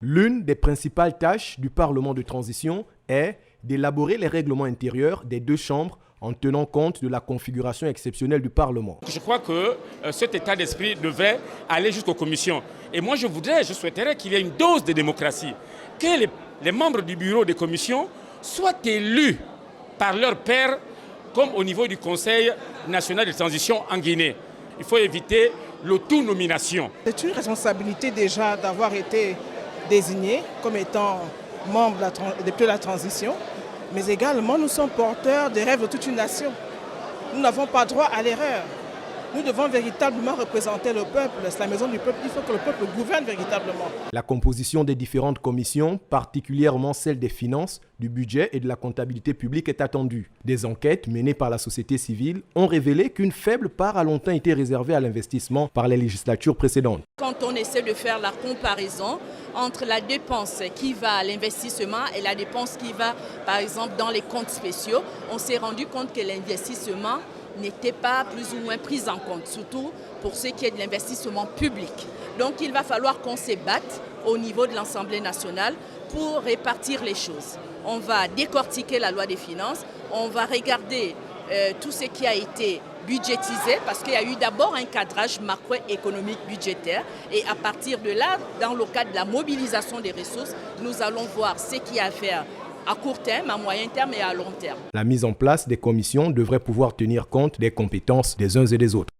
L'une des principales tâches du Parlement de transition est d'élaborer les règlements intérieurs des deux chambres en tenant compte de la configuration exceptionnelle du Parlement. Je crois que cet état d'esprit devrait aller jusqu'aux commissions. Et moi, je souhaiterais qu'il y ait une dose de démocratie, que les membres du bureau des commissions soient élus par leurs pairs, comme au niveau du Conseil national de transition en Guinée. Il faut éviter l'autonomination. C'est une responsabilité déjà d'avoir été désigné comme étant membre de la transition, mais également nous sommes porteurs des rêves de toute une nation. Nous n'avons pas droit à l'erreur. Nous devons véritablement représenter le peuple. C'est la maison du peuple. Il faut que le peuple gouverne véritablement. La composition des différentes commissions, particulièrement celle des finances, du budget et de la comptabilité publique est attendue. Des enquêtes menées par la société civile ont révélé qu'une faible part a longtemps été réservée à l'investissement par les législatures précédentes. Quand on essaie de faire la comparaison entre la dépense qui va à l'investissement et la dépense qui va, par exemple, dans les comptes spéciaux, on s'est rendu compte que l'investissement n'était pas plus ou moins pris en compte, surtout pour ce qui est de l'investissement public. Donc il va falloir qu'on se batte au niveau de l'Assemblée nationale pour répartir les choses. On va décortiquer la loi des finances, on va regarder tout ce qui a été budgétisé, parce qu'il y a eu d'abord un cadrage macroéconomique budgétaire, et à partir de là, dans le cadre de la mobilisation des ressources, nous allons voir ce qu'il y a à faire à court terme, à moyen terme et à long terme. La mise en place des commissions devrait pouvoir tenir compte des compétences des uns et des autres.